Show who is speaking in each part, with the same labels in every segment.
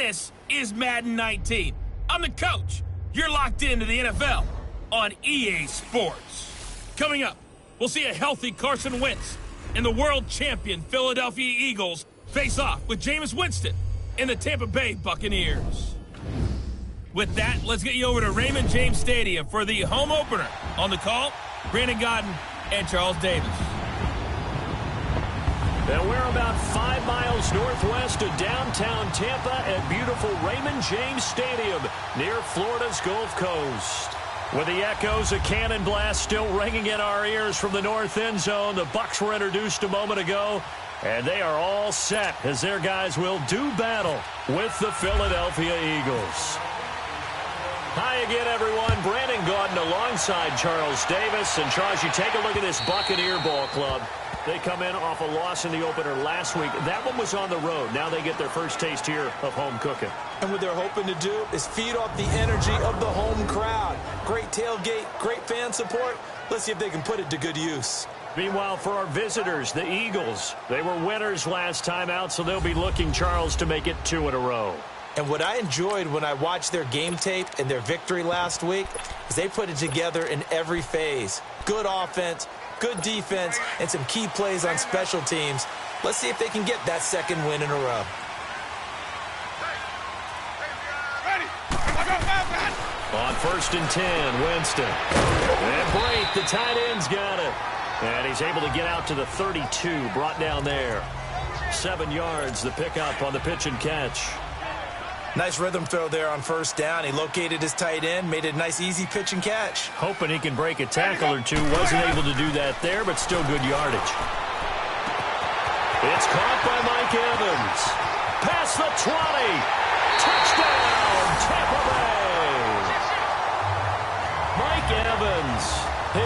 Speaker 1: This is Madden 19. I'm the coach. You're locked into the NFL on EA Sports. Coming up, we'll see a healthy Carson Wentz and the world champion Philadelphia Eagles face off with Jameis Winston and the Tampa Bay Buccaneers. With that, let's get you over to Raymond James Stadium for the home opener. On the call, Brandon Godden and Charles Davis.
Speaker 2: And we're about 5 miles northwest of downtown Tampa at beautiful Raymond James Stadium near Florida's Gulf Coast. With the echoes of cannon blast still ringing in our ears from the north end zone, the Bucs were introduced a moment ago, and they are all set as their guys will do battle with the Philadelphia Eagles. Hi again, everyone. Brandon Gaudin alongside Charles Davis. And Charles, you take a look at this Buccaneer ball club. They come in off a loss in the opener last week. That one was on the road. Now they get their first taste here of home cooking.
Speaker 3: And what they're hoping to do is feed off the energy of the home crowd. Great tailgate, great fan support. Let's see if they can put it to good use.
Speaker 2: Meanwhile, for our visitors, the Eagles, they were winners last time out, so they'll be looking, Charles, to make it 2 in a row.
Speaker 3: And what I enjoyed when I watched their game tape and their victory last week is they put it together in every phase. Good offense, good defense, and some key plays on special teams. Let's see if they can get that second win in a row.
Speaker 2: On 1st and 10, Winston. And Brate, the tight end's got it. And he's able to get out to the 32, brought down there. 7 yards, the pickup on the pitch and catch.
Speaker 3: Nice rhythm throw there on 1st down. He located his tight end, made it a nice, easy pitch and catch.
Speaker 2: Hoping he can break a tackle or two. Wasn't able to do that there, but still good yardage. It's caught by Mike Evans. Past the 20. Touchdown, Tampa Bay. Mike Evans,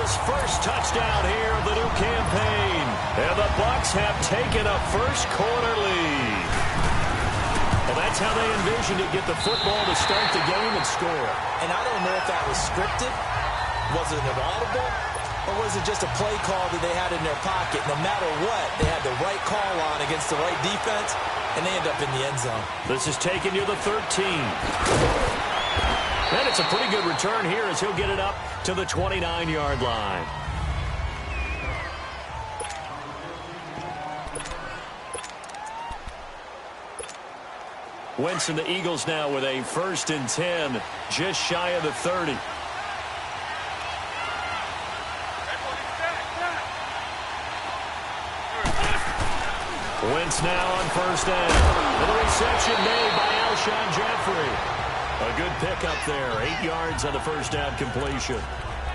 Speaker 2: his first touchdown here of the new campaign. And the Bucs have taken a first quarter lead. Well, that's how they envisioned it, get the football to start the game and score.
Speaker 3: And I don't know if that was scripted, was it an audible, or was it just a play call that they had in their pocket? No matter what, they had the right call on against the right defense, and they end up in the end zone.
Speaker 2: This is taking you to 13. And it's a pretty good return here as he'll get it up to the 29-yard line. Wentz and the Eagles now with a 1st and 10, just shy of the 30. Wentz now on 1st down. And the reception made by Alshon Jeffrey. A good pickup there, 8 yards on the 1st down completion.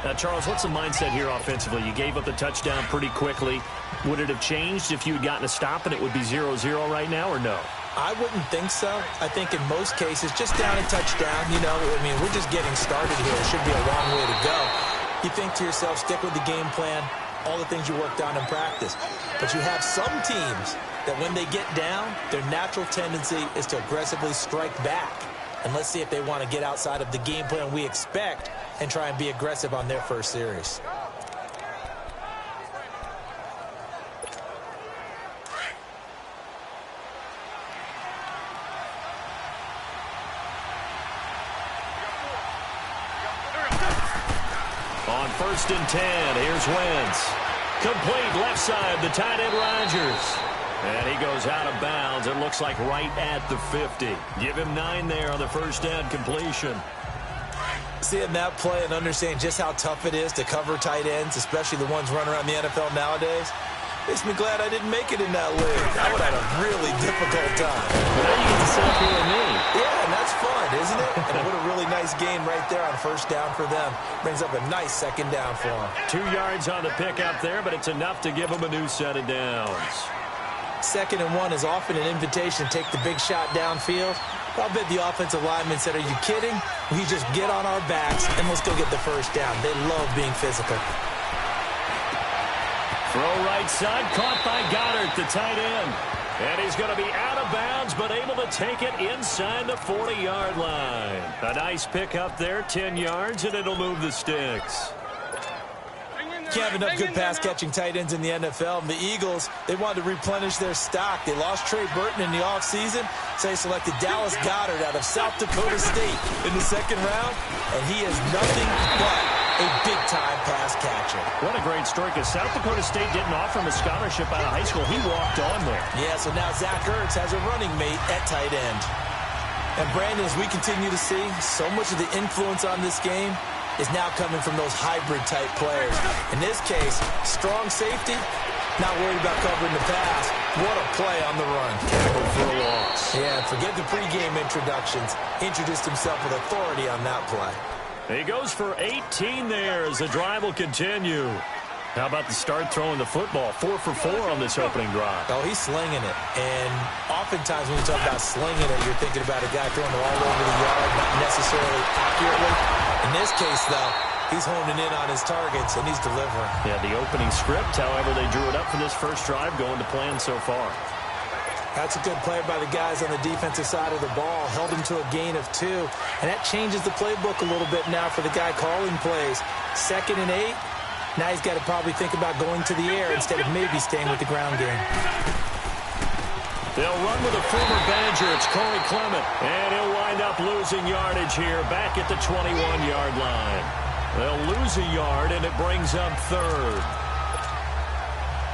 Speaker 2: Now, Charles, what's the mindset here offensively? You gave up the touchdown pretty quickly. Would it have changed if you had gotten a stop and it would be 0-0 right now, or no?
Speaker 3: I wouldn't think so. I think in most cases, just down a touchdown, you know, I mean, we're just getting started here. It should be a long way to go. You think to yourself, stick with the game plan, all the things you worked on in practice. But you have some teams that when they get down, their natural tendency is to aggressively strike back. And let's see if they want to get outside of the game plan we expect and try and be aggressive on their first series.
Speaker 2: On 1st and 10, here's Wentz. Complete left side, the tight end Rodgers. And he goes out of bounds. It looks like right at the 50. Give him 9 there on the 1st down completion.
Speaker 3: Seeing that play and understanding just how tough it is to cover tight ends, especially the ones running around the NFL nowadays, makes me glad I didn't make it in that league. I would have had a really difficult time.
Speaker 2: Now you get to sit up here with me.
Speaker 3: Yeah, and that's fun, isn't it? And what a really nice game right there on 1st down for them. Brings up a nice 2nd down for them.
Speaker 2: 2 yards on the pickup there, but it's enough to give them a new set of downs.
Speaker 3: 2nd and 1 is often an invitation to take the big shot downfield. I'll bet the offensive lineman said, are you kidding? We just get on our backs and let's go get the 1st down. They love being physical.
Speaker 2: Throw right side, caught by Goddard, the tight end. And he's going to be out of bounds, but able to take it inside the 40-yard line. A nice pickup there, 10 yards, and it'll move the sticks.
Speaker 3: Can't have enough good pass-catching tight ends in the NFL. And the Eagles, they wanted to replenish their stock. They lost Trey Burton in the offseason, so they selected Dallas Goedert out of South Dakota State in the second round, and he is nothing but a big-time pass catcher.
Speaker 2: What a great story, because South Dakota State didn't offer him a scholarship out of high school. He walked on there. Yeah, so now Zach Ertz has a running mate at tight end. And Brandon, as we continue to see, so much of the influence on this game is now coming from those hybrid-type players. In this case, strong safety, not worried about covering the pass. What a play on the run. Tackled for a loss.
Speaker 3: Yeah, forget the pregame introductions. Introduced himself with authority on that play.
Speaker 2: He goes for 18 there as the drive will continue. How about the start throwing the football? 4 for 4 on this opening drive.
Speaker 3: Oh, he's slinging it. And oftentimes when you talk about slinging it, you're thinking about a guy throwing it all over the yard, not necessarily accurately. In this case, though, he's honing in on his targets, and he's delivering.
Speaker 2: Yeah, the opening script, however, they drew it up for this first drive, going to plan so far.
Speaker 3: That's a good play by the guys on the defensive side of the ball. Held him to a gain of 2. And that changes the playbook a little bit now for the guy calling plays. 2nd and 8. Now he's got to probably think about going to the air instead of maybe staying with the ground game.
Speaker 2: They'll run with a former Badger. It's Corey Clement. And he'll wind up losing yardage here back at the 21-yard line. They'll lose a yard, and it brings up 3rd.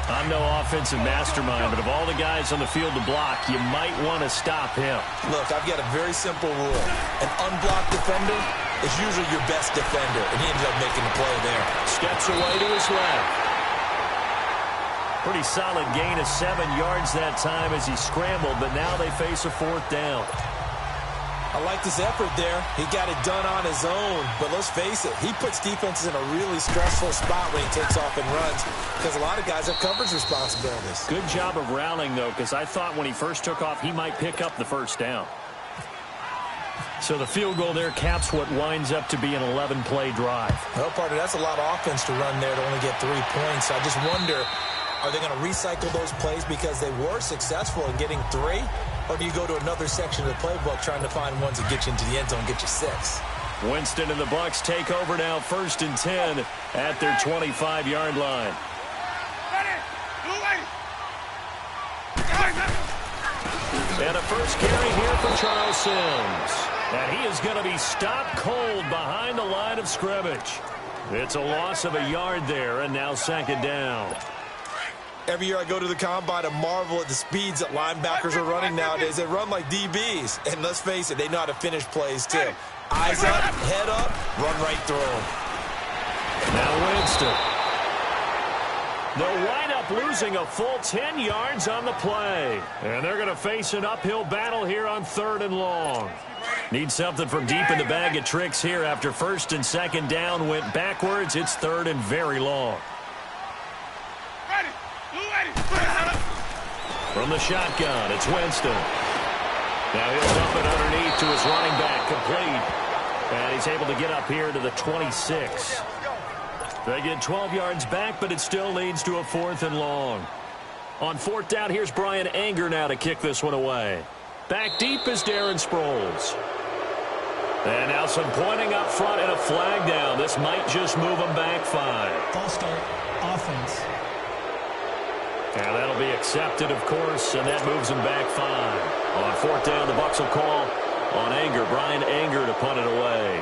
Speaker 2: I'm no offensive mastermind, but of all the guys on the field to block, you might want to stop him.
Speaker 3: Look, I've got a very simple rule. An unblocked defender is usually your best defender, and he ended up making the play there.
Speaker 2: Steps away to his left. Pretty solid gain of 7 yards that time as he scrambled, but now they face a 4th down.
Speaker 3: I like his effort there. He got it done on his own, but let's face it, he puts defenses in a really stressful spot when he takes off and runs because a lot of guys have coverage responsibilities.
Speaker 2: Good job of rallying, though, because I thought when he first took off, he might pick up the first down. So the field goal there caps what winds up to be an 11-play drive.
Speaker 3: Well, partner, that's a lot of offense to run there to only get 3 points. I just wonder, are they going to recycle those plays because they were successful in getting 3? Or do you go to another section of the playbook trying to find ones that get you into the end zone and get you 6?
Speaker 2: Winston and the Bucs take over now, 1st and 10 at their 25-yard line. And a first carry here for Charles Sims. And he is going to be stopped cold behind the line of scrimmage. It's a loss of a yard there, and now 2nd down.
Speaker 3: Every year I go to the combine and marvel at the speeds that linebackers are running nowadays. They run like DBs. And let's face it, they know how to finish plays too. Eyes up, head up, run right through them.
Speaker 2: Now Winston. They'll wind up losing a full 10 yards on the play. And they're going to face an uphill battle here on 3rd and long. Need something from deep in the bag of tricks here after 1st and 2nd down went backwards. It's 3rd and very long. From the shotgun, it's Winston. Now he'll dump it underneath to his running back, complete. And he's able to get up here to the 26. They get 12 yards back, but it still leads to a 4th and long. On 4th down, here's Brian Anger now to kick this one away. Back deep is Darren Sproles. And now some pointing up front and a flag down. This might just move them back 5.
Speaker 4: False start, offense.
Speaker 2: And that'll be accepted, of course, and that moves them back 5. On 4th down, the Bucs will call on Anger, Brian Anger, to punt it away.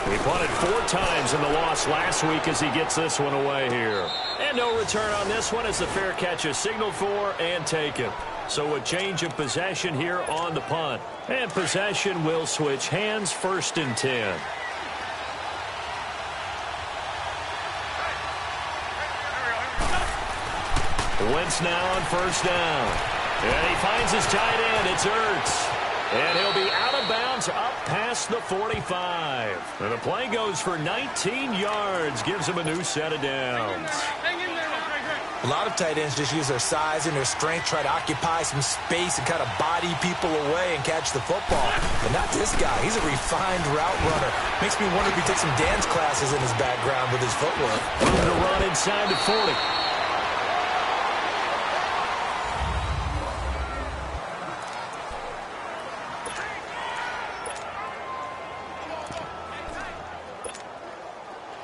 Speaker 2: He punted 4 times in the loss last week as he gets this one away here. And no return on this one as the fair catch is signaled for and taken. So a change of possession here on the punt. And possession will switch hands, 1st and 10. Wentz now on 1st down. And he finds his tight end. It's Ertz. And he'll be out of bounds up past the 45. And the play goes for 19 yards. Gives him a new set of downs.
Speaker 3: A lot of tight ends just use their size and their strength, try to occupy some space and kind of body people away and catch the football. But not this guy. He's a refined route runner. Makes me wonder if he took some dance classes in his background with his footwork.
Speaker 2: Moving to run inside the 40.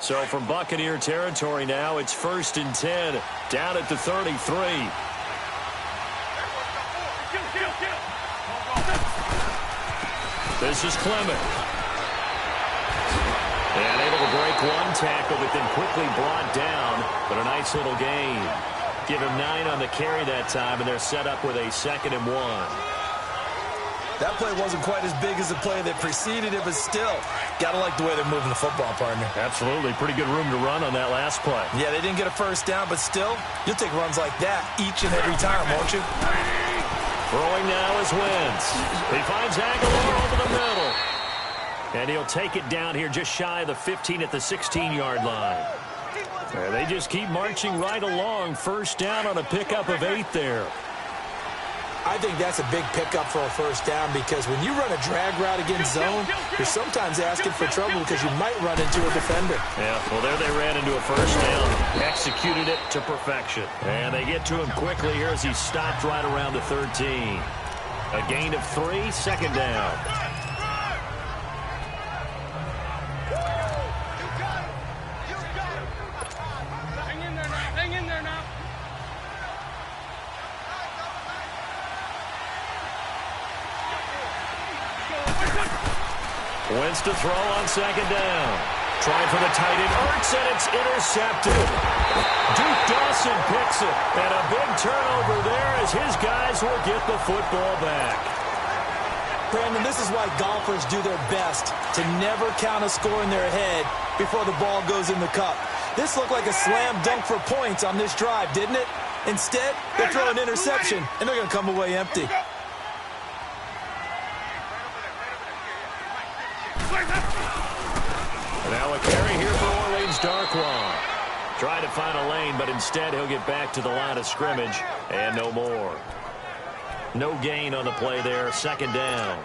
Speaker 2: So from Buccaneer territory now, it's 1st and 10, down at the 33. This is Clement. And able to break one tackle, but then quickly brought down. But a nice little gain. Give him 9 on the carry that time, and they're set up with a 2nd and 1.
Speaker 3: That play wasn't quite as big as the play that preceded it, but still, got to like the way they're moving the football, partner.
Speaker 2: Absolutely. Pretty good room to run on that last play.
Speaker 3: Yeah, they didn't get a first down, but still, you'll take runs like that each and every time, won't you?
Speaker 2: Throwing now is Wentz. He finds Aguilar over the middle. And he'll take it down here just shy of the 15 at the 16-yard line. And they just keep marching right along. First down on a pickup of 8 there.
Speaker 3: I think that's a big pickup for a first down because when you run a drag route against zone, you're sometimes asking for trouble because you might run into a defender.
Speaker 2: Yeah, well, there they ran into a first down. Executed it to perfection. And they get to him quickly here as he stopped right around the 13. A gain of 3, 2nd down. Wentz to throw on 2nd down. Trying for the tight end, Ertz, and it's intercepted. Duke Dawson picks it, and a big turnover there as his guys will get the football back.
Speaker 3: Brandon, this is why golfers do their best to never count a score in their head before the ball goes in the cup. This looked like a slam dunk for points on this drive, didn't it? Instead, they throw an interception, and they're going to come away empty.
Speaker 2: Now a carry here for Orleans Darkwan. Trying to find a lane, but instead he'll get back to the line of scrimmage, and no more. No gain on the play there, 2nd down.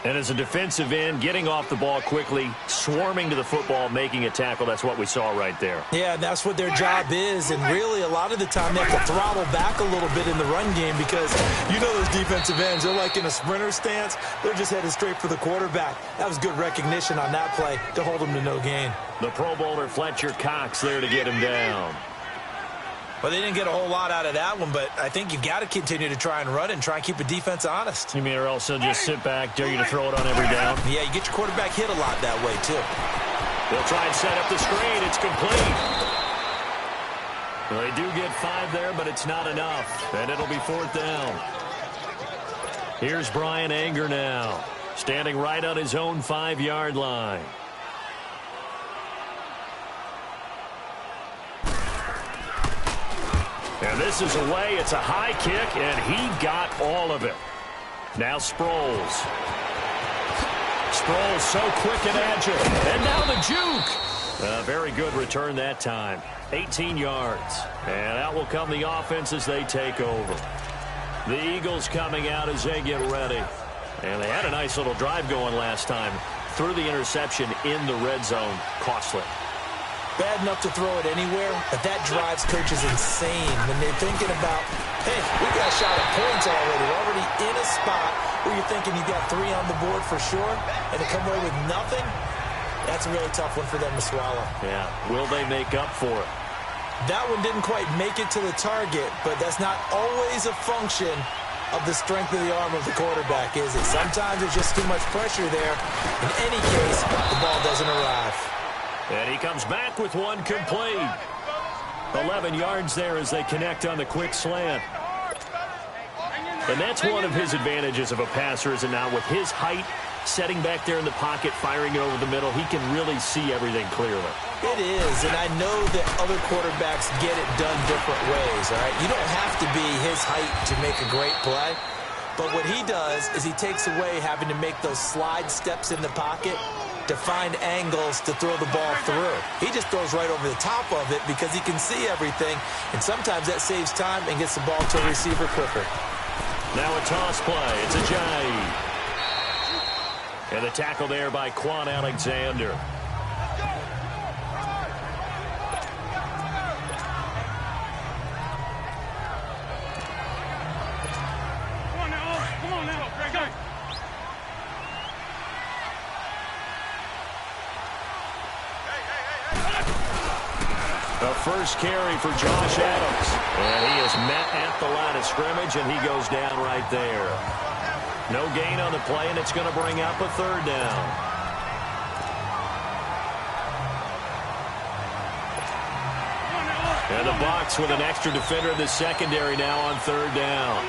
Speaker 2: And as a defensive end, getting off the ball quickly, swarming to the football, making a tackle, that's what we saw right there.
Speaker 3: Yeah, and that's what their job is, and really a lot of the time they have to throttle back a little bit in the run game because you know those defensive ends, they're like in a sprinter stance, they're just headed straight for the quarterback. That was good recognition on that play to hold them to no gain.
Speaker 2: The Pro Bowler Fletcher Cox there to get him down.
Speaker 3: Well, they didn't get a whole lot out of that one, but I think you've got to continue to try and run and try and keep a defense honest.
Speaker 2: You mean or else they'll just sit back, dare you to throw it on every down?
Speaker 3: Yeah, you get your quarterback hit a lot that way, too.
Speaker 2: They'll try and set up the screen. It's complete. Well, they do get 5 there, but it's not enough, and it'll be 4th down. Here's Brian Anger now, standing right on his own 5-yard line. And this is away. It's a high kick, and he got all of it. Now Sproles. Sproles so quick and agile. And now the juke. A very good return that time. 18 yards. And out will come the offense as they take over. The Eagles coming out as they get ready. And they had a nice little drive going last time. Threw the interception in the red zone. Costly.
Speaker 3: Bad enough to throw it anywhere, but that drives coaches insane when they're thinking about, hey, we got a shot at points already. We're already in a spot where you're thinking you got 3 on the board for sure, and to come away with nothing, that's a really tough one for them to swallow.
Speaker 2: Yeah, will they make up for it?
Speaker 3: That one didn't quite make it to the target, but that's not always a function of the strength of the arm of the quarterback, is it? Sometimes there's just too much pressure there. In any case, the ball doesn't arrive.
Speaker 2: And he comes back with one complete. 11 yards there as they connect on the quick slant. And that's one of his advantages of a passer, is it not? With his height, setting back there in the pocket, firing it over the middle, he can really see everything clearly.
Speaker 3: It is, and I know that other quarterbacks get it done different ways, all right? You don't have to be his height to make a great play. But what he does is he takes away having to make those slide steps in the pocket to find angles to throw the ball through. He just throws right over the top of it because he can see everything, and sometimes that saves time and gets the ball to a receiver quicker.
Speaker 2: Now a toss play. It's Ajayi. And the tackle there by Quan Alexander. The first carry for Josh Adams. And he is met at the line of scrimmage, and he goes down right there. No gain on the play, and it's going to bring up a third down. And the Bucs with an extra defender in the secondary now on third down.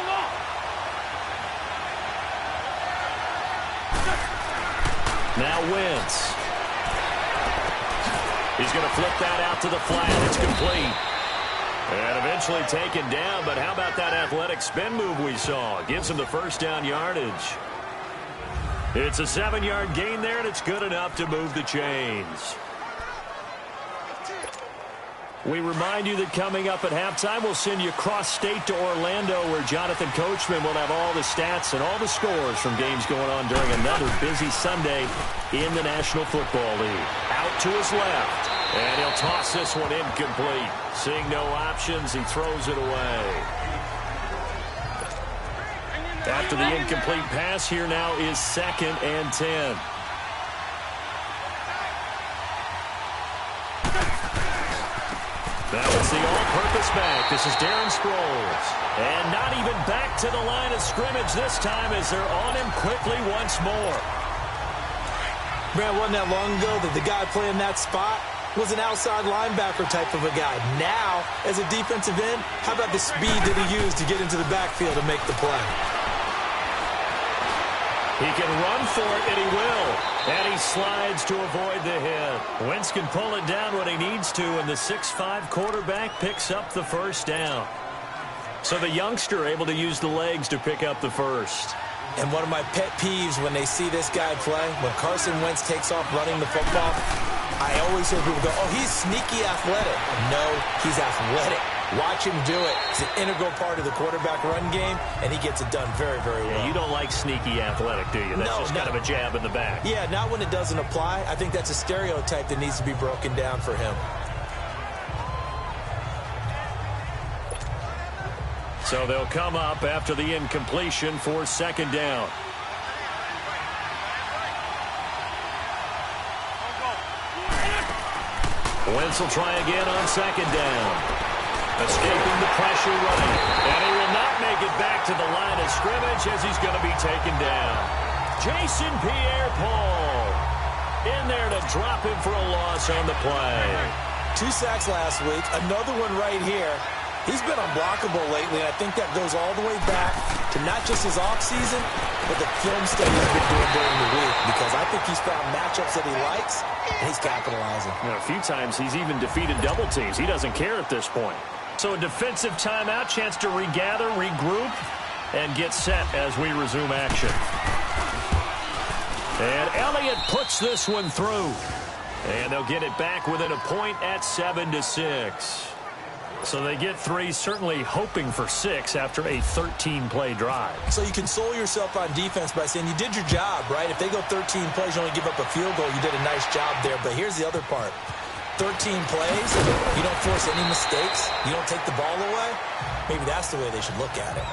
Speaker 2: Now Wentz. He's going to flip that out to the flat. It's complete. And eventually taken down, but how about that athletic spin move we saw? Gives him the first down yardage. It's a 7-yard gain there, and it's good enough to move the chains. We remind you that coming up at halftime, we'll send you cross-state to Orlando, where Jonathan Coachman will have all the stats and all the scores from games going on during another busy Sunday in the National Football League. Out to his left, and he'll toss this one incomplete. Seeing no options, he throws it away. After the incomplete pass, here now is 2nd and 10. Now it's the all-purpose back. This is Darren Sproles. And not even back to the line of scrimmage this time as they're on him quickly once more.
Speaker 3: Man, wasn't that long ago that the guy playing that spot was an outside linebacker type of a guy. Now, as a defensive end, how about the speed that he used to get into the backfield and make the play?
Speaker 2: He can run for it, and he will. And he slides to avoid the hit. Wentz can pull it down when he needs to, and the 6'5" quarterback picks up the first down. So the youngster able to use the legs to pick up the first.
Speaker 3: And one of my pet peeves when they see this guy play, when Carson Wentz takes off running the football, I always hear people go, oh, he's sneaky athletic. No, he's athletic. Watch him do it. It's an integral part of the quarterback run game, and he gets it done very, very well.
Speaker 2: Yeah, you don't like sneaky athletic, do you? That's just kind of a jab in the back.
Speaker 3: Yeah, not when it doesn't apply. I think that's a stereotype that needs to be broken down for him.
Speaker 2: So they'll come up after the incompletion for 2nd down. Wentz will try again on 2nd down. Escaping the pressure running. And he will not make it back to the line of scrimmage as he's going to be taken down. Jason Pierre-Paul in there to drop him for a loss on the play.
Speaker 3: 2 sacks last week. Another one right here. He's been unblockable lately, and I think that goes all the way back to not just his offseason, but the film study he's been doing during the week, because I think he's found matchups that he likes, and he's capitalizing.
Speaker 2: You know, a few times he's even defeated double teams. He doesn't care at this point. So a defensive timeout, chance to regather, regroup, and get set as we resume action. And Elliott puts this one through. And they'll get it back within a point at 7-6. So they get 3, certainly hoping for 6 after a 13-play drive.
Speaker 3: So you console yourself on defense by saying you did your job, right? If they go 13 plays, you only give up a field goal, you did a nice job there. But here's the other part. 13 plays, you don't force any mistakes, you don't take the ball away. Maybe that's the way they should look at it.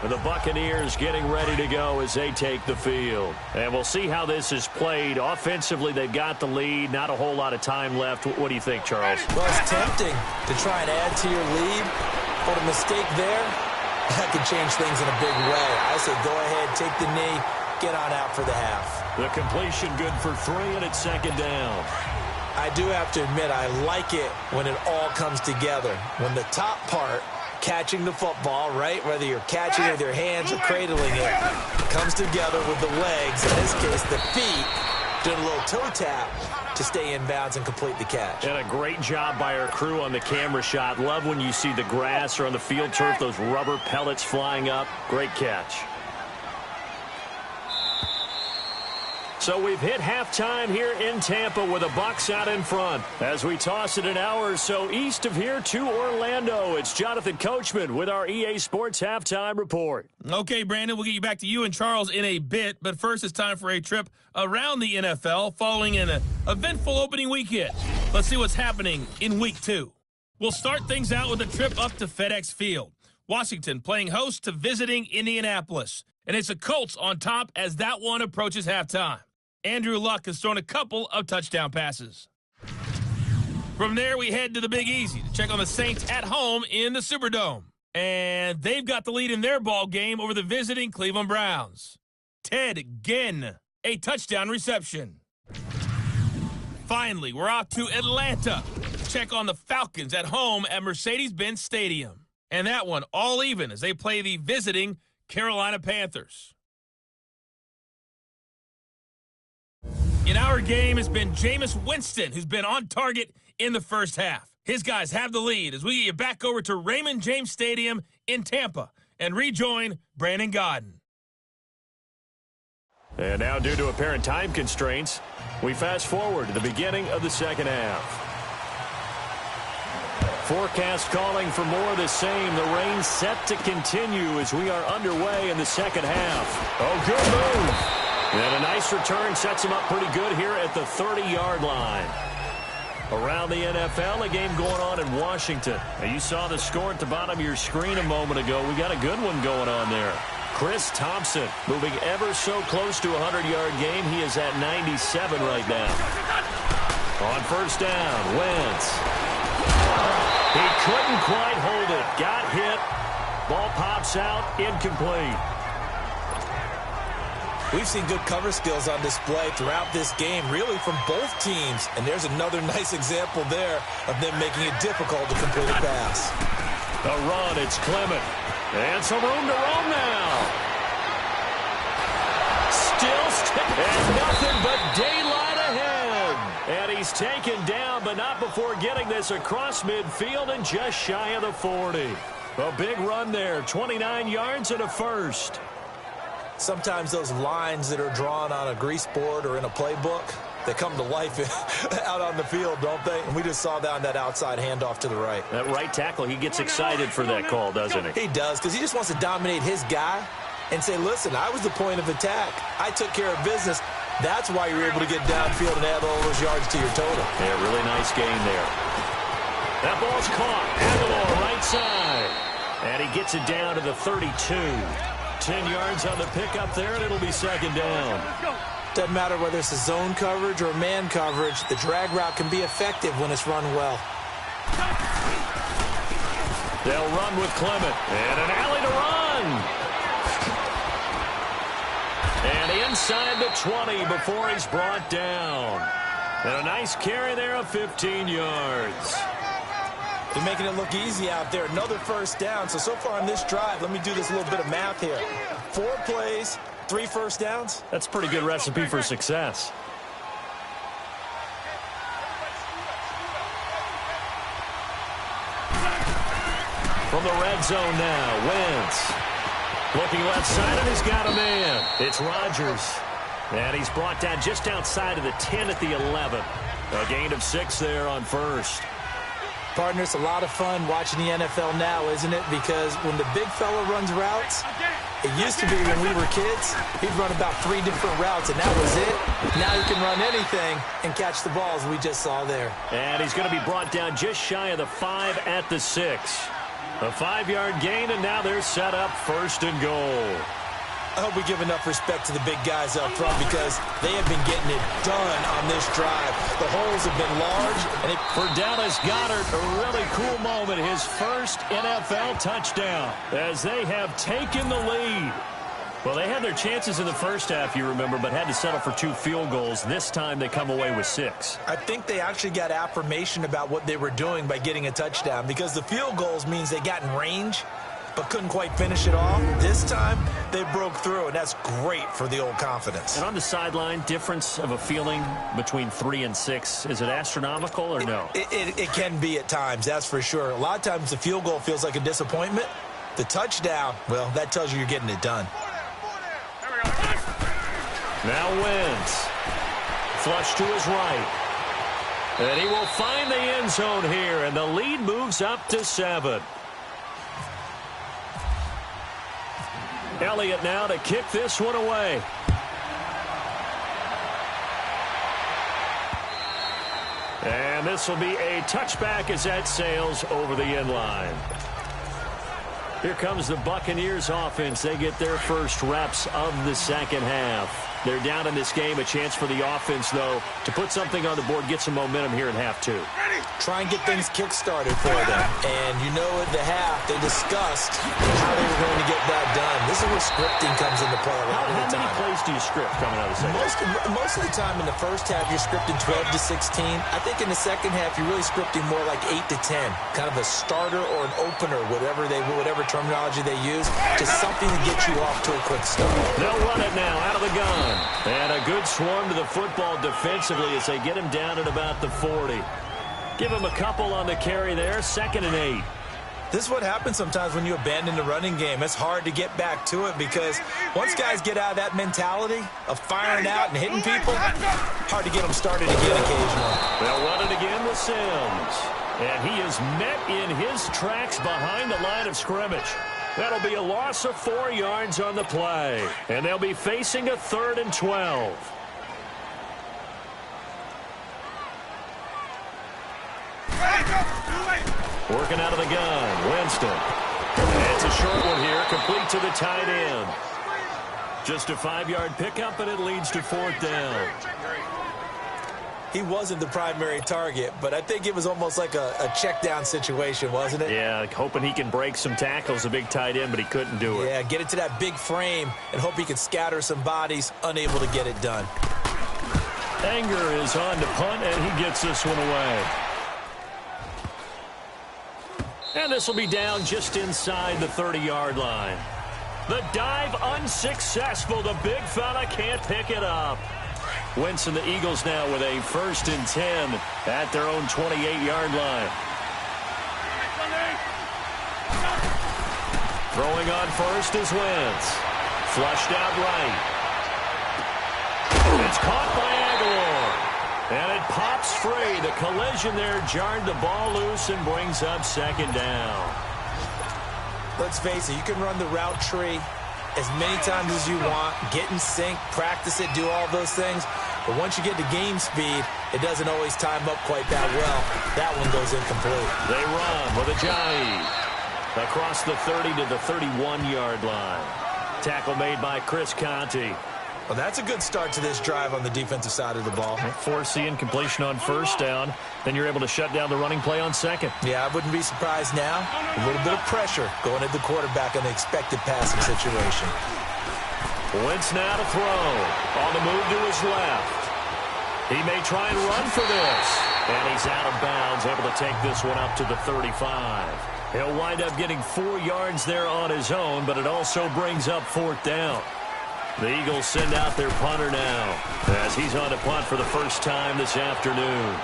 Speaker 2: The Buccaneers getting ready to go as they take the field. And we'll see how this is played. Offensively, they've got the lead. Not a whole lot of time left. What do you think, Charles?
Speaker 3: Well, it's tempting to try and add to your lead, but a mistake there, that could change things in a big way. I say go ahead, take the knee, get on out for the half.
Speaker 2: The completion good for 3, and it's 2nd down.
Speaker 3: I do have to admit, I like it when it all comes together. When the top part, catching the football, right, whether you're catching it with your hands or cradling it, comes together with the legs, in this case the feet, doing a little toe tap to stay in bounds and complete the catch.
Speaker 2: And a great job by our crew on the camera shot. Love when you see the grass or on the field turf, those rubber pellets flying up. Great catch. So we've hit halftime here in Tampa with the Bucs out in front. As we toss it an hour or so east of here to Orlando, it's Jonathan Coachman with our EA Sports Halftime Report.
Speaker 1: Okay, Brandon, we'll get you back to you and Charles in a bit, but first it's time for a trip around the NFL following an eventful opening weekend. Let's see what's happening in Week 2. We'll start things out with a trip up to FedEx Field. Washington playing host to visiting Indianapolis. And it's the Colts on top as that one approaches halftime. Andrew Luck has thrown a couple of touchdown passes. From there, we head to the Big Easy to check on the Saints at home in the Superdome. And they've got the lead in their ball game over the visiting Cleveland Browns. Ted Ginn, a touchdown reception. Finally, we're off to Atlanta to check on the Falcons at home at Mercedes-Benz Stadium. And that one all even as they play the visiting Carolina Panthers. In our game has been Jameis Winston, who's been on target in the first half. His guys have the lead as we get you back over to Raymond James Stadium in Tampa and rejoin Brandon Gaudin.
Speaker 2: And now, due to apparent time constraints, we fast forward to the beginning of the second half. Forecast calling for more of the same. The rain set to continue as we are underway in the second half. Oh, good move. And a nice return sets him up pretty good here at the 30-yard line. Around the NFL, a game going on in Washington. Now, you saw the score at the bottom of your screen a moment ago. We got a good one going on there. Chris Thompson moving ever so close to a 100-yard game. He is at 97 right now. On first down, Wentz. He couldn't quite hold it. Got hit. Ball pops out. Incomplete.
Speaker 3: We've seen good cover skills on display throughout this game, really from both teams. And there's another nice example there of them making it difficult to complete a pass.
Speaker 2: The run, it's Clement. And some room to roam now. And nothing but daylight ahead. And he's taken down, but not before getting this across midfield and just shy of the 40. A big run there, 29 yards and a first.
Speaker 3: Sometimes those lines that are drawn on a grease board or in a playbook, they come to life out on the field, don't they? And we just saw that on that outside handoff to the right.
Speaker 2: That right tackle, he gets excited for that call, doesn't he?
Speaker 3: He does, because he just wants to dominate his guy and say, listen, I was the point of attack. I took care of business. That's why you're able to get downfield and add all those yards to your total.
Speaker 2: Yeah, really nice gain there. That ball's caught. Aguilar, right side. And he gets it down to the 32. 10 yards on the pickup there, and it'll be second down.
Speaker 3: Doesn't matter whether it's a zone coverage or a man coverage, the drag route can be effective when it's run well.
Speaker 2: They'll run with Clement. And an alley to run. And inside the 20 before he's brought down. And a nice carry there of 15 yards.
Speaker 3: They're making it look easy out there. Another first down. So far on this drive, let me do this little bit of math here. 4 plays, 3 first downs.
Speaker 2: That's a pretty good recipe for success. From the red zone now, Wentz. Looking left side, and he's got a man. It's Rodgers. And he's brought down just outside of the 10 at the 11. A gain of 6 there on first.
Speaker 3: Partner, it's a lot of fun watching the NFL now, isn't it? Because when the big fella runs routes, it used to be when we were kids, he'd run about 3 different routes, and that was it. Now he can run anything and catch the balls we just saw there.
Speaker 2: And he's going to be brought down just shy of the 5 at the 6. A 5-yard gain, and now they're set up first and goal.
Speaker 3: I hope we give enough respect to the big guys up front because they have been getting it done on this drive. The holes have been large. And
Speaker 2: for Dallas Goedert, a really cool moment. His first NFL touchdown as they have taken the lead. Well, they had their chances in the first half, you remember, but had to settle for 2 field goals. This time they come away with 6.
Speaker 3: I think they actually got affirmation about what they were doing by getting a touchdown because the field goals means they got in range but couldn't quite finish it off. This time, they broke through, and that's great for the old confidence.
Speaker 2: And on the sideline, difference of a feeling between 3 and 6, is it astronomical or no?
Speaker 3: It can be at times, that's for sure. A lot of times the field goal feels like a disappointment. The touchdown, well, that tells you you're getting it done.
Speaker 2: Now Wentz. Flush to his right. And he will find the end zone here, and the lead moves up to 7. Elliott now to kick this one away. And this will be a touchback as that sails over the end line. Here comes the Buccaneers offense. They get their first reps of the second half. They're down in this game. A chance for the offense, though, to put something on the board, get some momentum here in half two.
Speaker 3: Try and get things kick-started for them. And you know at the half, they discussed how they were going to get that done. This is where scripting comes into play a lot of the time.
Speaker 2: How many plays do you script coming out of the second?
Speaker 3: Most of the time in the first half, you're scripting 12 to 16. I think in the second half, you're really scripting more like 8 to 10. Kind of a starter or an opener, whatever terminology they use. Just something to get you off to a quick start.
Speaker 2: They'll run it now out of the gun. And a good swarm to the football defensively as they get him down at about the 40. Give him a couple on the carry there. 2nd and 8.
Speaker 3: This is what happens sometimes when you abandon the running game. It's hard to get back to it because once guys get out of that mentality of firing out and hitting people, hard to get them started again occasionally.
Speaker 2: They'll run it again with Sims. And he is met in his tracks behind the line of scrimmage. That'll be a loss of 4 yards on the play. And they'll be facing a 3rd and 12. Working out of the gun, Winston. And it's a short one here, complete to the tight end. Just a 5-yard pickup, and it leads to 4th down.
Speaker 3: He wasn't the primary target, but I think it was almost like a check down situation, wasn't it?
Speaker 2: Yeah, hoping he can break some tackles, a big tight end, but he couldn't do it.
Speaker 3: Yeah, get it to that big frame and hope he can scatter some bodies, unable to get it done.
Speaker 2: Anger is on to punt, and he gets this one away. And this will be down just inside the 30-yard line. The dive unsuccessful. The big fella can't pick it up. Wentz and the Eagles now with a 1st and 10 at their own 28-yard line. Throwing on first is Wentz. Flushed out right. It's caught by Aguilar. And it pops free. The collision there jarred the ball loose and brings up 2nd down.
Speaker 3: Let's face it, you can run the route tree as many times as you want, get in sync, practice it, do all those things. But once you get to game speed, it doesn't always time up quite that well. That one goes incomplete.
Speaker 2: They run with a jive across the 30 to the 31-yard line. Tackle made by Chris Conte.
Speaker 3: Well, that's a good start to this drive on the defensive side of the ball.
Speaker 2: Force the incompletion on 1st down. Then you're able to shut down the running play on 2nd.
Speaker 3: Yeah, I wouldn't be surprised now. A little bit of pressure going at the quarterback in the expected passing situation.
Speaker 2: Wentz now to throw. On the move to his left. He may try and run for this. And he's out of bounds, able to take this one up to the 35. He'll wind up getting 4 yards there on his own, but it also brings up 4th down. The Eagles send out their punter now as he's on to punt for the first time this afternoon.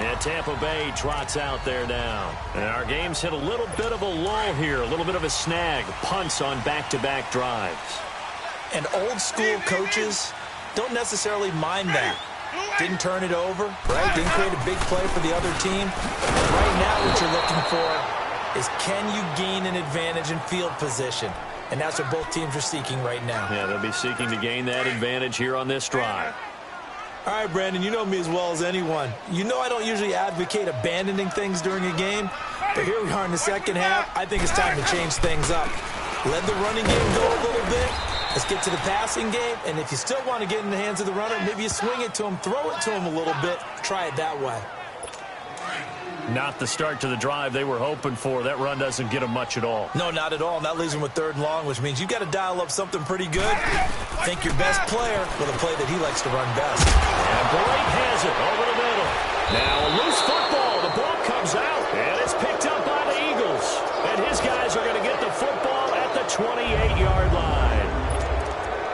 Speaker 2: And Tampa Bay trots out there now. And our game's hit a little bit of a lull here, a little bit of a snag. Punts on back-to-back drives.
Speaker 3: And old-school coaches don't necessarily mind that. Didn't turn it over, right? Didn't create a big play for the other team. And right now what you're looking for is can you gain an advantage in field position? And that's what both teams are seeking right now.
Speaker 2: Yeah, they'll be seeking to gain that advantage here on this drive.
Speaker 3: All right, Brandon, you know me as well as anyone. You know I don't usually advocate abandoning things during a game, but here we are in the second half. I think it's time to change things up. Let the running game go a little bit. Let's get to the passing game, and if you still want to get in the hands of the runner, maybe you swing it to him, throw it to him a little bit, try it that way.
Speaker 2: Not the start to the drive they were hoping for. That run doesn't get them much at all.
Speaker 3: No, not at all. And that leaves them with 3rd and long, which means you've got to dial up something pretty good. Think your best player with a play that he likes to run best.
Speaker 2: And Blake has it over the middle. Now a loose football. The ball comes out, and it's picked up by the Eagles. And his guys are going to get the football at the 28-yard line.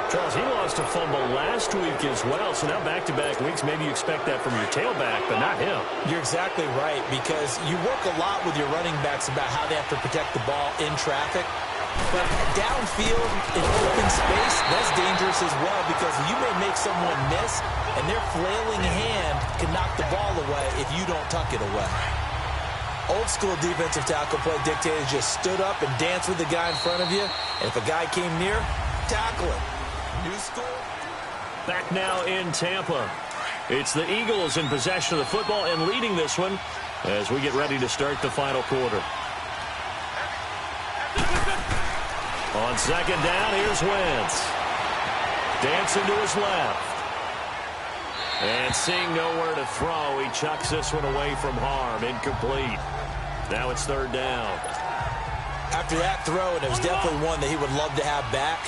Speaker 2: Charles, he lost a fumble last week as well, so now back-to-back weeks, maybe you expect that from your tailback, but not him.
Speaker 3: You're exactly right, because you work a lot with your running backs about how they have to protect the ball in traffic. But downfield, in open space, that's dangerous as well, because you may make someone miss, and their flailing hand can knock the ball away if you don't tuck it away. Old-school defensive tackle play dictated just stood up and danced with the guy in front of you, and if a guy came near, tackle him. New school.
Speaker 2: Back now in Tampa. It's the Eagles in possession of the football and leading this one as we get ready to start the final quarter. On second down, here's Wentz. Dancing to his left. And seeing nowhere to throw, he chucks this one away from harm. Incomplete. Now it's third down.
Speaker 3: After that throw, and it was definitely one that he would love to have back,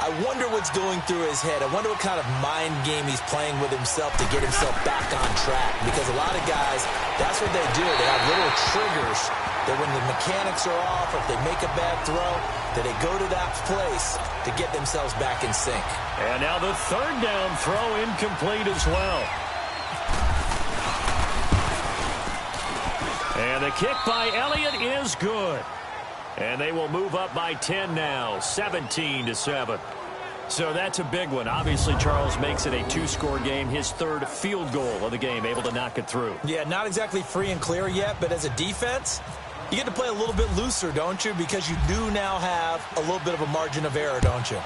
Speaker 3: I wonder what's going through his head. I wonder what kind of mind game he's playing with himself to get himself back on track. Because a lot of guys, that's what they do. They have little triggers that when the mechanics are off, or if they make a bad throw, that they go to that place to get themselves back in sync.
Speaker 2: And now the third down throw incomplete as well. And the kick by Elliott is good. And they will move up by 10 now, 17-7. So that's a big one. Obviously, Charles makes it a two-score game. His third field goal of the game, able to knock it through.
Speaker 3: Yeah, not exactly free and clear yet, but as a defense, you get to play a little bit looser, don't you? Because you do now have a little bit of a margin of error, don't you?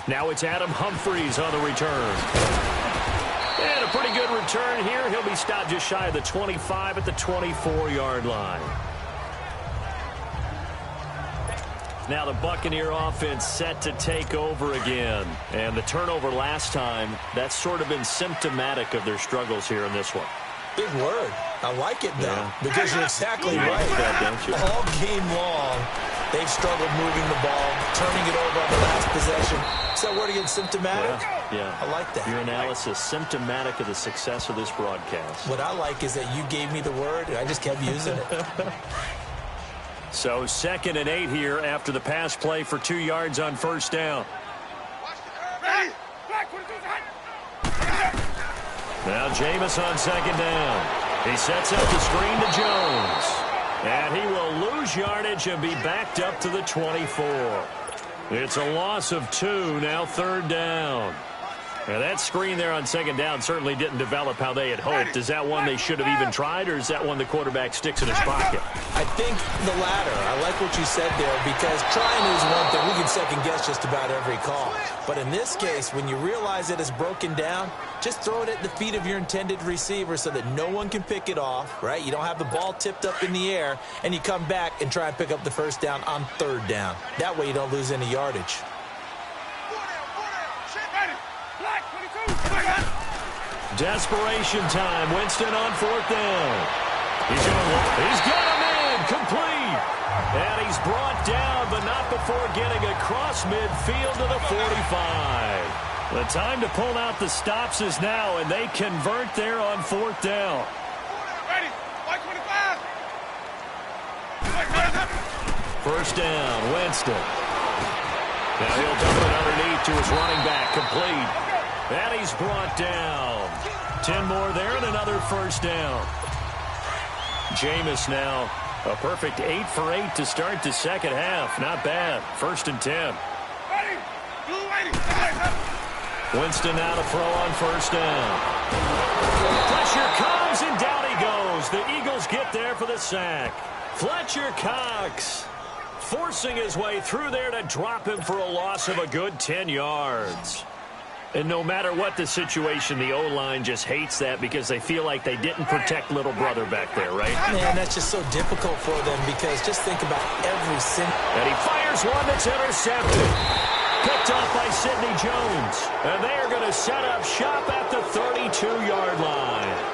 Speaker 2: Now it's Adam Humphries on the return. And a pretty good return here. He'll be stopped just shy of the 25 at the 24-yard line. Now the Buccaneer offense set to take over again. And the turnover last time, that's sort of been symptomatic of their struggles here in this one.
Speaker 3: Big word. I like it, though, because you're exactly right.
Speaker 2: Don't you?
Speaker 3: All game long, they've struggled moving the ball, turning it over on the last possession. Is that word again, symptomatic?
Speaker 2: Yeah.
Speaker 3: I like that.
Speaker 2: Your analysis, symptomatic of the success of this broadcast.
Speaker 3: What I like is that you gave me the word, and I just kept using it.
Speaker 2: So 2nd and 8 here after the pass play for 2 yards on first down. Now Jameis on second down. He sets up the screen to Jones. And he will lose yardage and be backed up to the 24. It's a loss of 2, now third down. Now that screen there on second down certainly didn't develop how they had hoped. Is that one they should have even tried, or is that one the quarterback sticks in his pocket?
Speaker 3: I think the latter. I like what you said there, because trying is one thing. We can second guess just about every call. But in this case, when you realize that it's broken down, just throw it at the feet of your intended receiver so that no one can pick it off, right? You don't have the ball tipped up in the air, and you come back and try and pick up the first down on third down. That way you don't lose any yardage.
Speaker 2: Desperation time. Winston on fourth down. He's got him in. Complete. And he's brought down, but not before getting across midfield to the 45. The time to pull out the stops is now, and they convert there on fourth down. First down, Winston. Now he'll dump it underneath to his running back. Complete. And he's brought down. 10 more there and another first down. Jameis now a perfect 8 for 8 to start the second half. Not bad. 1st and 10. Winston now to throw on first down. Pressure comes and down he goes. The Eagles get there for the sack. Fletcher Cox forcing his way through there to drop him for a loss of a good 10 yards. And no matter what the situation, the O-line just hates that because they feel like they didn't protect little brother back there, right?
Speaker 3: Man, that's just so difficult for them, because just think about every single...
Speaker 2: And he fires one that's intercepted. Picked off by Sidney Jones. And they are going to set up shop at the 32-yard line.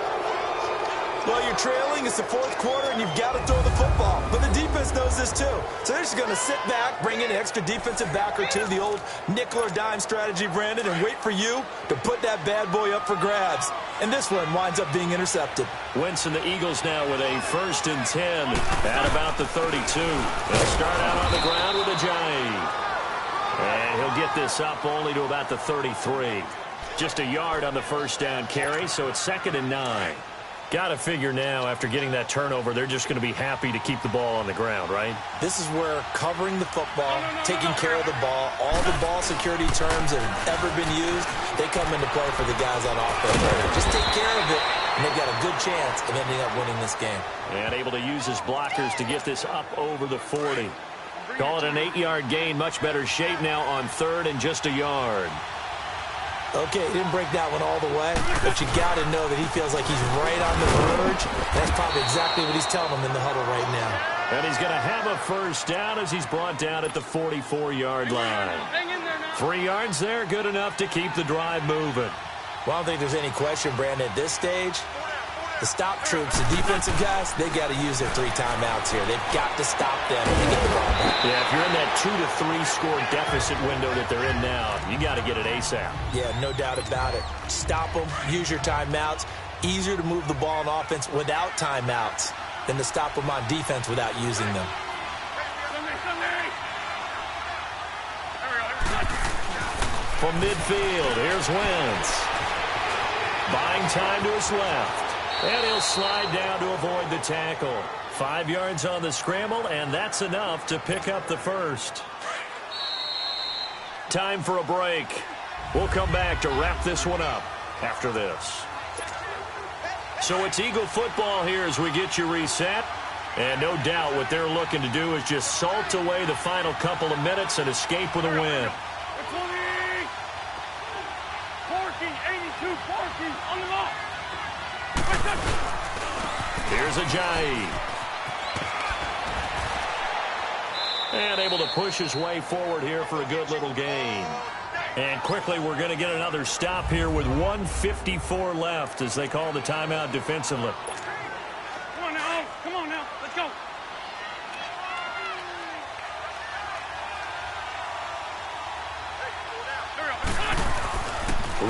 Speaker 3: Well, you're trailing. It's the fourth quarter, and you've got to throw the football. But the defense knows this, too. So they're just going to sit back, bring in an extra defensive back or two, the old nickel or dime strategy, Brandon, and wait for you to put that bad boy up for grabs. And this one winds up being intercepted.
Speaker 2: Wentz and the Eagles now with a 1st and 10 at about the 32. They'll start out on the ground with a jive. And he'll get this up only to about the 33. Just a yard on the first down carry, so it's 2nd and 9. Got to figure now, after getting that turnover, they're just going to be happy to keep the ball on the ground, right?
Speaker 3: This is where covering the football, taking care of the ball, all the ball security terms that have ever been used, they come into play for the guys on offense. Just take care of it, and they've got a good chance of ending up winning this game.
Speaker 2: And able to use his blockers to get this up over the 40. Call it an 8-yard gain, much better shape now on 3rd and just a yard.
Speaker 3: Okay, he didn't break that one all the way, but you got to know that he feels like he's right on the verge. That's probably exactly what he's telling them in the huddle right now.
Speaker 2: And he's going to have a first down as he's brought down at the 44-yard line. 3 yards there, good enough to keep the drive moving.
Speaker 3: Well, I don't think there's any question, Brandon, at this stage. The stop troops, the defensive guys, they got to use their 3 timeouts here. They've got to stop them to get the ball back.
Speaker 2: Yeah, if you're in that 2 to 3 score deficit window that they're in now, you got to get it ASAP.
Speaker 3: Yeah, no doubt about it. Stop them, use your timeouts. Easier to move the ball on offense without timeouts than to stop them on defense without using them.
Speaker 2: From midfield, here's Wentz. Buying time to his left. And he'll slide down to avoid the tackle. 5 yards on the scramble, and that's enough to pick up the first. Time for a break. We'll come back to wrap this one up after this. So it's Eagle football here as we get you reset. And no doubt what they're looking to do is just salt away the final couple of minutes and escape with a win. Here's Ajayi. And able to push his way forward here for a good little gain. And quickly we're going to get another stop here with 1:54 left as they call the timeout defensively.
Speaker 5: Come on now. Come on now. Let's go.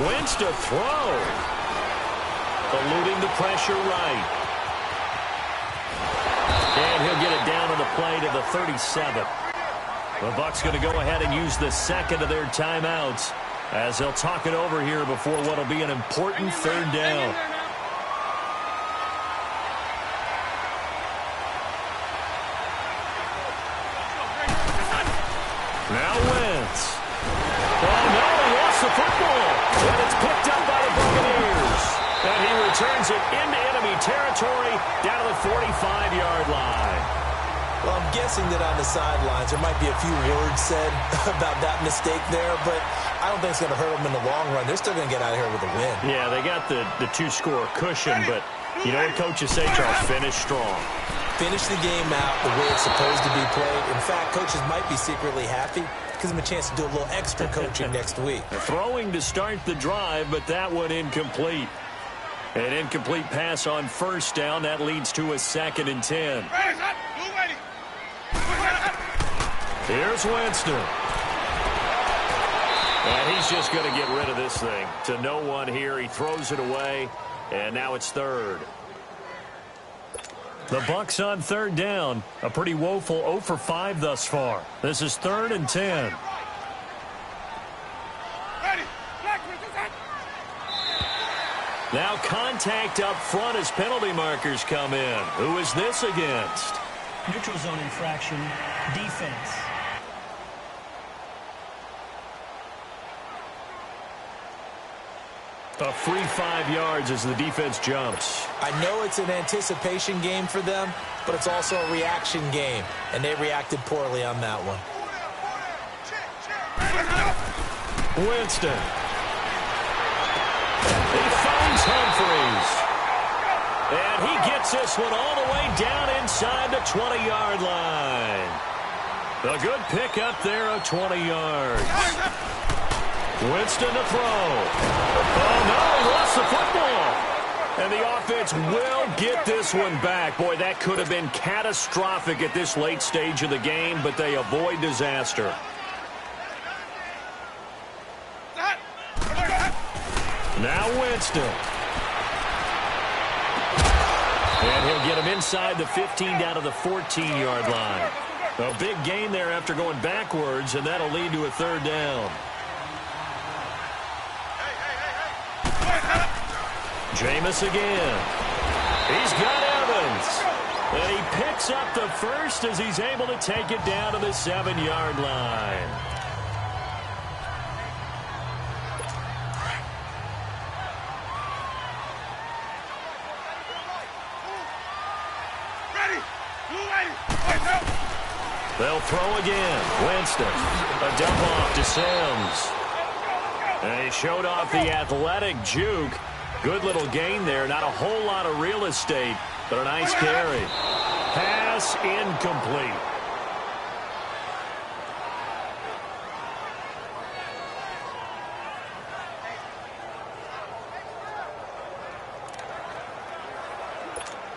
Speaker 2: Wentz to throw. Eluding the pressure right. And he'll get it down on the play to the 37. The Bucs going to go ahead and use the second of their timeouts as they'll talk it over here before what will be an important third down. Now Wentz. Oh no, he lost the football. And it's picked up by the Buccaneers. And he returns it into enemy territory down to the 45-yard line.
Speaker 3: Well, I'm guessing that on the sidelines there might be a few words said about that mistake there, but I don't think it's going to hurt them in the long run. They're still going to get out of here with a win.
Speaker 2: Yeah, they got the 2-score cushion, but you know what coaches say, Charles? Finish strong.
Speaker 3: Finish the game out the way it's supposed to be played. In fact, coaches might be secretly happy. Gives them a chance to do a little extra coaching next week.
Speaker 2: Throwing to start the drive, but that one incomplete. An incomplete pass on first down. That leads to a 2nd and 10. Here's Winston. And he's just going to get rid of this thing. To no one here. He throws it away. And now it's 3rd. The Bucs on 3rd down. A pretty woeful 0 for 5 thus far. This is 3rd and 10. Now contact up front as penalty markers come in. Who is this against?
Speaker 4: Neutral zone infraction, defense.
Speaker 2: A free 5 yards as the defense jumps.
Speaker 3: I know it's an anticipation game for them, but it's also a reaction game, and they reacted poorly on that one.
Speaker 2: Winston. He finds Humphreys. And he gets this one all the way down inside the 20-yard line. A good pick up there of 20 yards. Winston to throw. Oh, no, he lost the football. And the offense will get this one back. Boy, that could have been catastrophic at this late stage of the game, but they avoid disaster. Now Winston. And he'll get him inside the 15 down to the 14-yard line. A big gain there after going backwards, and that'll lead to a 3rd down. Jameis again. He's got Evans. And he picks up the first as he's able to take it down to the 7-yard line. They'll throw again. Winston. A dump off to Sims. And he showed off the athletic juke. Good little gain there. Not a whole lot of real estate, but a nice carry. Pass incomplete.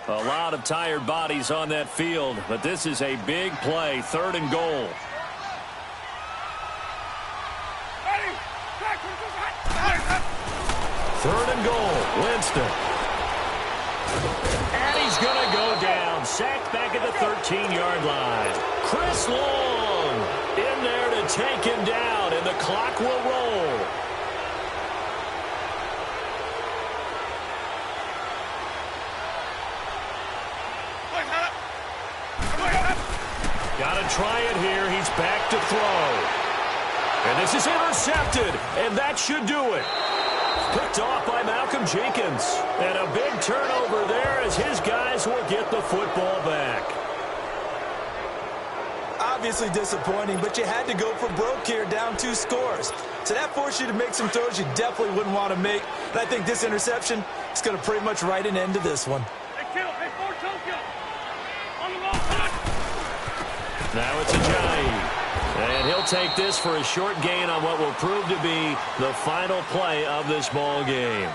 Speaker 2: A lot of tired bodies on that field, but this is a big play. 3rd and goal. Third and goal, Winston. And he's going to go down. Sacked back at the 13-yard line. Chris Long in there to take him down, and the clock will roll. Got to try it here. He's back to throw. And this is intercepted, and that should do it. Picked off by Malcolm Jenkins. And a big turnover there as his guys will get the football back.
Speaker 3: Obviously disappointing, but you had to go for broke here, down 2 scores. So that forced you to make some throws you definitely wouldn't want to make. And I think this interception is going to pretty much write an end to this one.
Speaker 2: Now it's Ajayi. And he'll take this for a short gain on what will prove to be the final play of this ball game.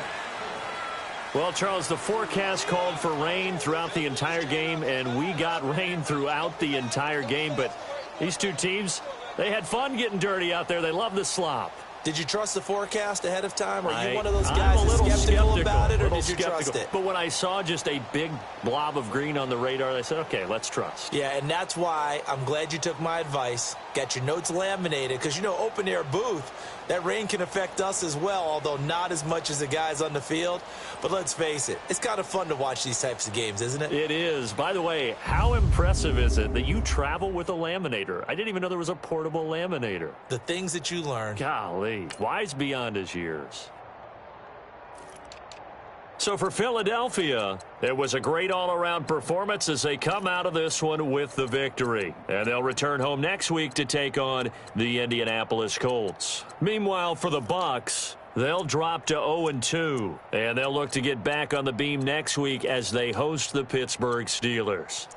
Speaker 2: Well, Charles, the forecast called for rain throughout the entire game, and we got rain throughout the entire game. But these two teams, they had fun getting dirty out there. They love the slop.
Speaker 3: Did you trust the forecast ahead of time? Are you one of those guys that's skeptical about it, or did you trust it?
Speaker 2: But when I saw just a big blob of green on the radar, I said, okay, let's trust.
Speaker 3: Yeah, and that's why I'm glad you took my advice. Get your notes laminated, because, you know, open-air booth, that rain can affect us as well, although not as much as the guys on the field. But let's face it, it's kind of fun to watch these types of games, isn't it?
Speaker 2: It is. By the way, how impressive is it that you travel with a laminator? I didn't even know there was a portable laminator.
Speaker 3: The things that you learn.
Speaker 2: Golly, wise beyond his years. So for Philadelphia, it was a great all-around performance as they come out of this one with the victory. And they'll return home next week to take on the Indianapolis Colts. Meanwhile, for the Bucs, they'll drop to 0-2, and they'll look to get back on the beam next week as they host the Pittsburgh Steelers.